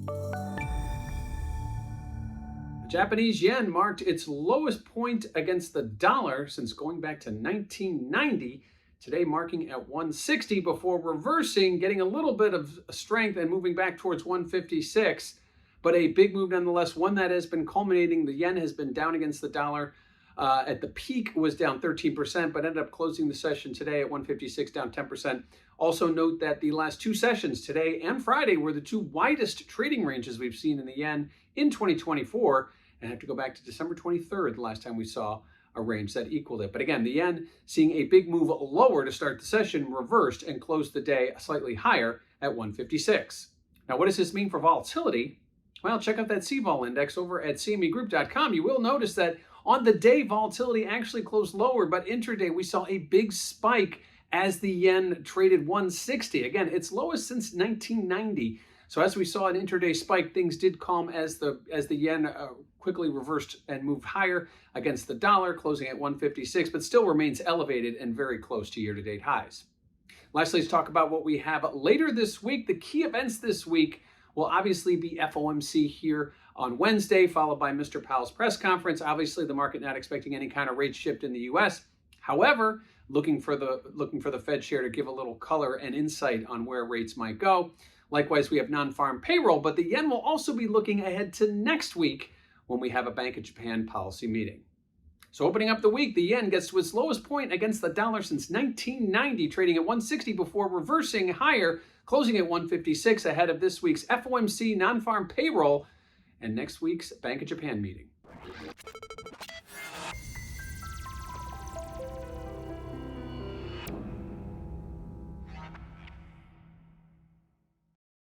The Japanese yen marked its lowest point against the dollar since going back to 1990, today marking at 160 before reversing, getting a little bit of strength and moving back towards 156. But a big move nonetheless, one that has been culminating. The yen has been down against the dollar. At the peak was down 13%, but ended up closing the session today at 156, down 10%. Also note that the last two sessions, today and Friday, were the two widest trading ranges we've seen in the yen in 2024. And I have to go back to December 23rd, the last time we saw a range that equaled it. But again, the yen seeing a big move lower to start the session, reversed and closed the day slightly higher at 156. Now, what does this mean for volatility? Well, check out that CVOL index over at cmegroup.com. You will notice that on the day, volatility actually closed lower, but intraday we saw a big spike as the yen traded 160. Again, its lowest since 1990. So as we saw an intraday spike, things did calm as the yen quickly reversed and moved higher against the dollar, closing at 156, but still remains elevated and very close to year-to-date highs. Lastly, let's talk about what we have later this week. The key events this week will obviously be FOMC here on Wednesday, followed by Mr. Powell's press conference. Obviously, the market not expecting any kind of rate shift in the U.S. However, looking for the Fed chair to give a little color and insight on where rates might go. Likewise, we have non-farm payroll, but the yen will also be looking ahead to next week when we have a Bank of Japan policy meeting. So opening up the week, the yen gets to its lowest point against the dollar since 1990, trading at 160 before reversing higher, closing at 156 ahead of this week's FOMC non-farm payroll and next week's Bank of Japan meeting.